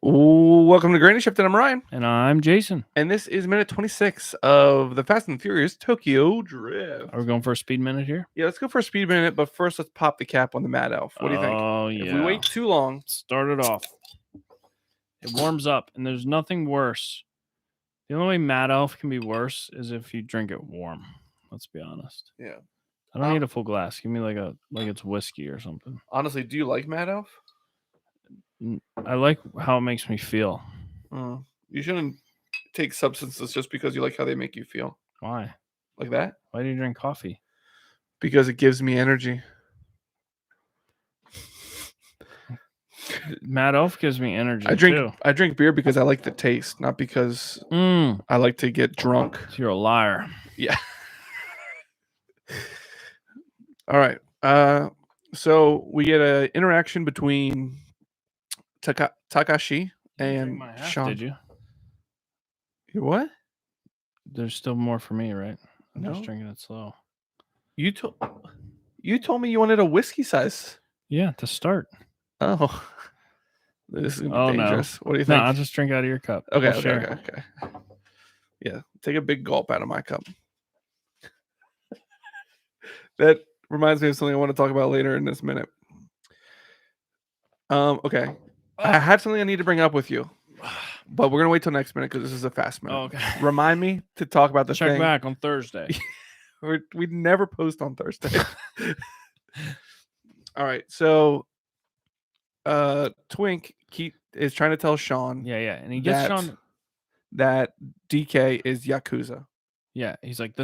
Welcome to Granny Shift, and I'm Ryan. And I'm Jason. And this is minute 26 of the Fast and Furious Tokyo Drift. Are we going for a speed minute here? Yeah, let's go for a speed minute, but first let's pop the cap on the Mad Elf. What do you think? Oh, yeah. If we wait too long... Start it off. It warms up, and there's nothing worse. The only way Mad Elf can be worse is if you drink it warm. Let's be honest. Yeah. I don't need a full glass. Give me like it's whiskey or something. Honestly, do you like Mad Elf? I like how it makes me feel. You shouldn't take substances just because you like how they make you feel. Why? Like that? Why do you drink coffee? Because it gives me energy. Mad Elf gives me energy. I drink beer because I like the taste, not because I like to get drunk. So you're a liar. Yeah. All right. So we get an interaction between Takashi and Sean. Did you? What? There's still more for me, right? I'm No. just drinking it slow. You told me you wanted a whiskey size. Yeah, to start. Oh. This is gonna be dangerous. No. What do you think? No, I'll just drink out of your cup. Okay. Yeah, take a big gulp out of my cup. That reminds me of something I want to talk about later in this minute. Okay. I have something I need to bring up with you, but we're gonna wait till next minute because this is a fast minute. Oh, okay. Remind me to talk about the Check thing. back on Thursday. We never post on Thursday. All right, so Twink is trying to tell Sean. Yeah, and he gets Sean that DK is Yakuza. Yeah, he's like,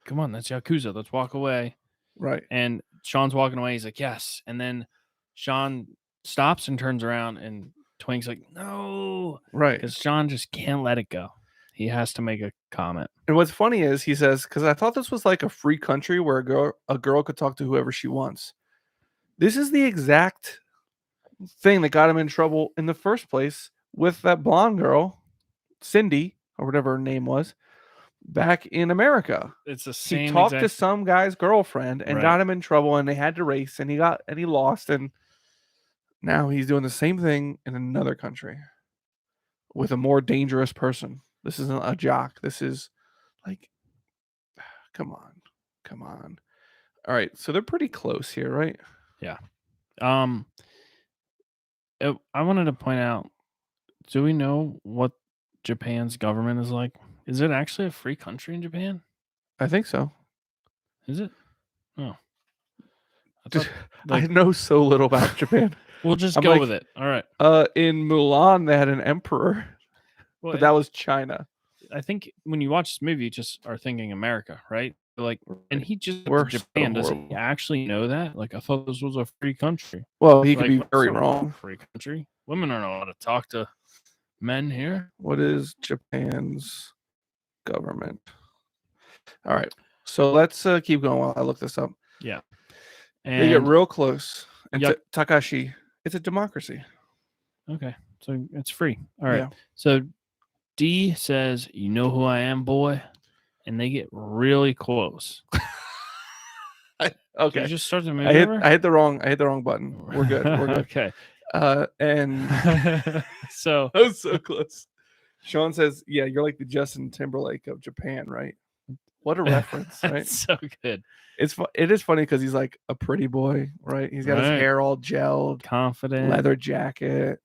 come on, that's Yakuza. Let's walk away. Right. And Sean's walking away. He's like, yes. And then Sean stops and turns around, and Twink's like, no. Right. Because Sean just can't let it go. He has to make a comment. And what's funny is he says, because I thought this was like a free country where a girl could talk to whoever she wants. This is the exact thing that got him in trouble in the first place with that blonde girl, Cindy, or whatever her name was, back in America. It's the same. He talked to some guy's girlfriend and got him in trouble, and they had to race, and he lost, and now he's doing the same thing in another country with a more dangerous person. This isn't a jock. This is like, come on. All right, so they're pretty close here, right? Yeah. I wanted to point out, do we know what Japan's government is like? Is it actually a free country in Japan? I think so. Is it? Oh. I know so little about Japan. We'll just go with it. All right. In Mulan, they had an emperor, but that was China. I think when you watch this movie, you just are thinking America, right? Like, and he just went to Japan. Does he actually know that? Like, I thought this was a free country. Well, he could be very wrong. Free country. Women aren't allowed to talk to men here. What is Japan's government? All right. So let's keep going while I look this up. Yeah. And they get real close. And Takashi, it's a democracy. Okay. So it's free. All right. Yeah. So D says, "You know who I am, boy?" And they get really close. Okay. Did you just start the movie. I hit the wrong button. We're good. Okay. And so I was so close. Sean says, "Yeah, you're like the Justin Timberlake of Japan, right?" What a reference, right? So good. It is funny because he's like a pretty boy, right? He's got his hair all gelled, confident, leather jacket,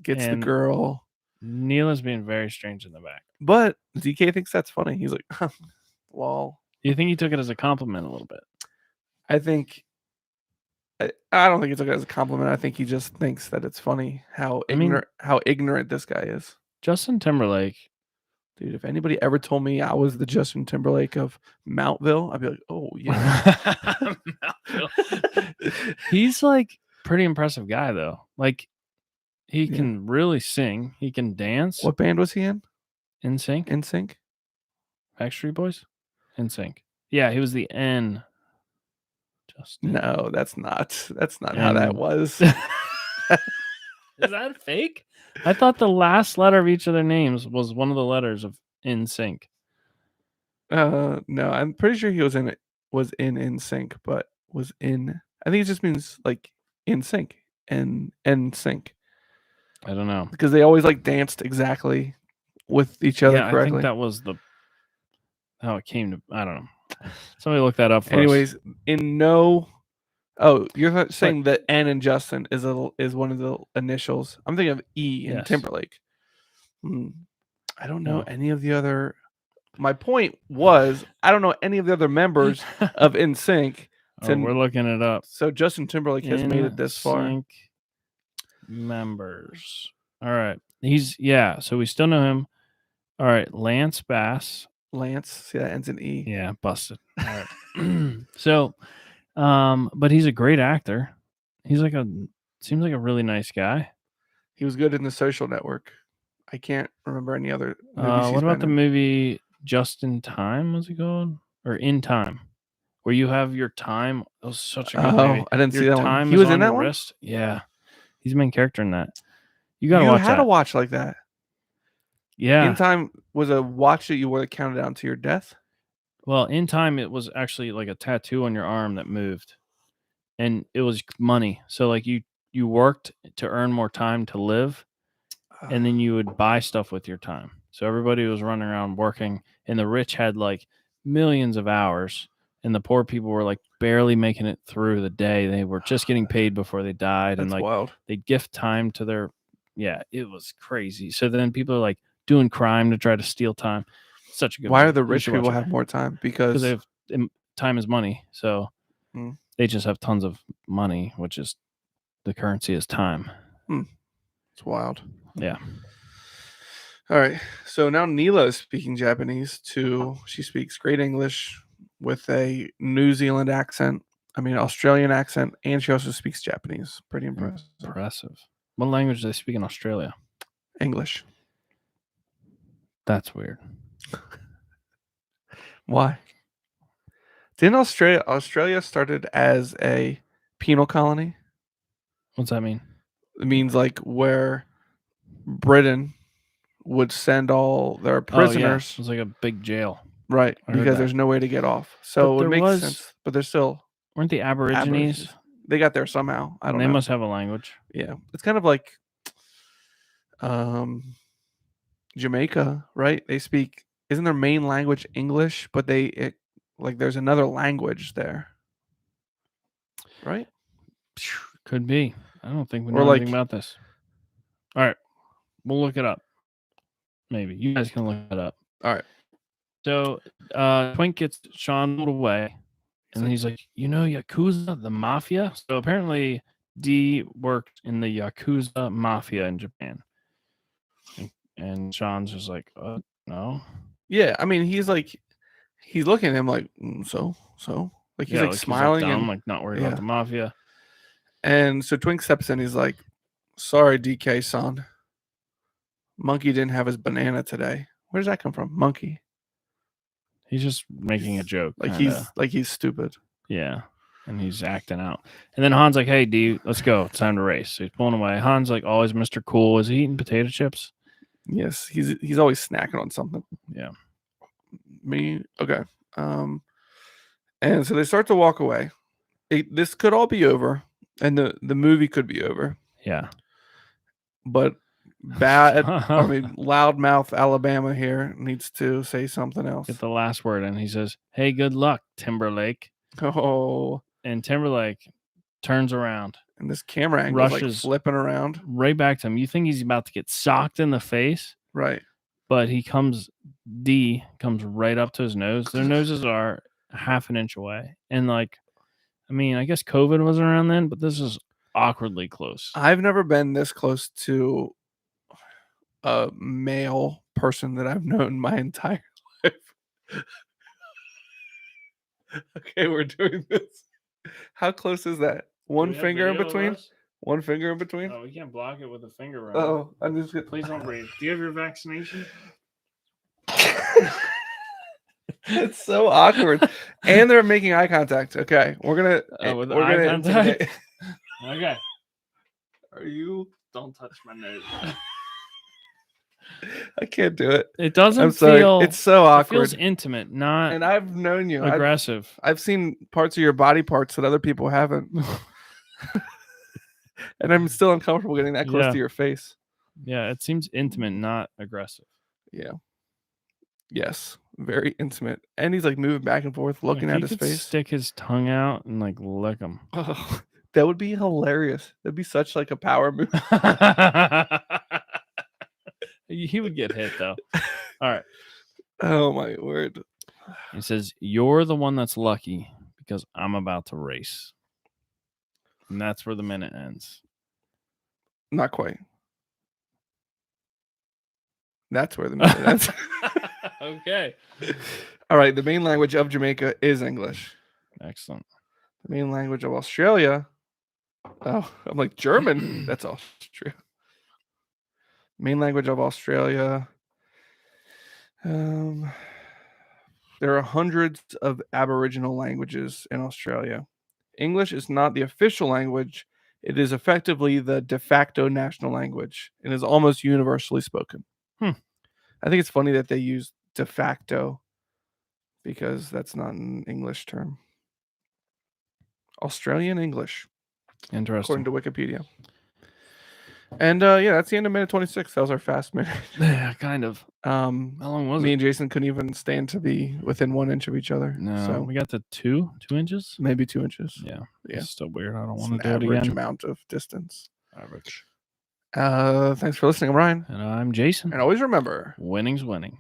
gets the girl. Neil is being very strange in the back, but DK thinks that's funny. He's like, "Well." Do you think he took it as a compliment a little bit? I think. I don't think he took it as a compliment. I think he just thinks that it's funny how ignorant this guy is. Justin Timberlake. Dude, if anybody ever told me I was the Justin Timberlake of Mountville, I'd be like, "Oh yeah." Mountville. He's like pretty impressive guy though. Like he can really sing. He can dance. What band was he in? NSYNC. NSYNC. Backstreet Boys. NSYNC. Yeah, he was the N. Justin. No, that's not how that was. Is that fake? I thought the last letter of each of their names was one of the letters of NSYNC. No, I'm pretty sure he was in NSYNC, but was in. I think it just means like in sync and sync. I don't know. Because they always like danced exactly with each other Yeah, I correctly. think that was how it came to. I don't know. Somebody look that up for us. Anyways, you're saying that N in Justin is one of the initials. I'm thinking of E in Yes. Timberlake. I don't know No. any of the other. My point was, I don't know any of the other members of NSYNC. We're looking it up. So Justin Timberlake has made it this far. NSYNC members. All right. So we still know him. All right. Lance Bass. Lance. See, that ends in E. Yeah, busted. All right. So, but he's a great actor. He's seems like a really nice guy. He was good in The Social Network. I can't remember any other movies. What about the movie Just in Time? Was it called? Or In Time? Where you have your time. That was such a good movie. I didn't see that one. He was in that one? Wrist. Yeah. He's the main character in that. You gotta watch that. You had to watch like that. Yeah. In Time was a watch that you would have counted down to your death? Well, In Time, it was actually like a tattoo on your arm that moved. And it was money. So like you worked to earn more time to live. And then you would buy stuff with your time. So everybody was running around working, and the rich had like millions of hours, and the poor people were like barely making it through the day. They were just getting paid before they died. That's and like wild. They gift time to their, it was crazy. So then people are like doing crime to try to steal time. Such a good. Why are the rich people have more time? Because they have time is money. So they just have tons of money, which is the currency is time. It's wild. Yeah. All right. So now Neela is speaking Japanese too. She speaks great English with a New Zealand accent. Australian accent, and she also speaks Japanese. Pretty impressive. What language do they speak in Australia? English. That's weird. Why? Didn't Australia started as a penal colony? What's that mean? It means like where Britain would send all their prisoners. It was like a big jail. Right, because there's no way to get off. So it would make sense. But they're still... Weren't the Aborigines? They got there somehow. I don't know. They must have a language. Yeah. It's kind of like Jamaica, right? They speak... Isn't their main language English? But there's another language there. Right? Could be. I don't think we know anything about this. All right. We'll look it up. Maybe. You guys can look it up. All right. So Twink gets Sean away. And he's like, Yakuza, the mafia? So apparently D worked in the Yakuza mafia in Japan. And Sean's just like, no. Yeah, he's looking at him like, so? Like he's smiling and like not worried about the mafia. And so Twink steps in. He's like, sorry, DK-san. Monkey didn't have his banana today. Where does that come from? Monkey. He's just making a joke. He's stupid. Yeah. And he's acting out. And then Han's like, hey, D, let's go. It's time to race. So he's pulling away. Han's like always Mr. Cool. Is he eating potato chips? Yes. He's always snacking on something. Yeah. Me? Okay. And so they start to walk away. This could all be over. And the movie could be over. Yeah. But loudmouth Alabama here needs to say something else. Get the last word. And he says, hey, good luck, Timberlake. Oh. And Timberlake turns around. And this camera angle is like flipping around. Right back to him. You think he's about to get socked in the face. Right. But D comes right up to his nose. Their noses are half an inch away. And I guess COVID wasn't around then, but this is awkwardly close. I've never been this close to a male person that I've known my entire life. Okay, we're doing this. How close is that? One finger in between? One finger in between? Oh, we can't block it with a finger right Oh, I'm just gonna... Please don't breathe. Do you have your vaccination? It's so awkward. And they're making eye contact. Okay, we're gonna contact. Okay. Are you? Don't touch my nose. I can't do it. It doesn't I'm sorry. feel. It's so awkward. It feels intimate, not. And I've known you. Aggressive. I've seen parts of your body parts that other people haven't. And I'm still uncomfortable getting that close to your face. Yeah, it seems intimate, not aggressive. Yeah. Yes. Very intimate. And he's like moving back and forth, looking Like, at he his could face. stick his tongue out and like lick him. Oh, that would be hilarious. That'd be such like a power move. He would get hit though. All right. Oh my word. He says, "You're the one that's lucky because I'm about to race." And that's where the minute ends. Not quite. That's where the minute ends. Okay. All right. The main language of Jamaica is English. Excellent. The main language of Australia. Oh, I'm like German. That's Austria. Main language of Australia. There are hundreds of Aboriginal languages in Australia. English is not the official language. It is effectively the de facto national language and is almost universally spoken. Hmm. I think it's funny that they use de facto because that's not an English term. Australian English, Interesting. according to Wikipedia. And yeah, that's the end of minute 26. That was our fast minute. Yeah, kind of. How long was Me it? and Jason couldn't even stand to be within 1 inch of each other. No, So we got to 2 inches. maybe 2 inches. Yeah, Yeah. it's still weird. I don't It's want an to do it average again. amount of distance. Average. Thanks for listening. I'm Ryan. And I'm Jason. And always remember, Winning's winning.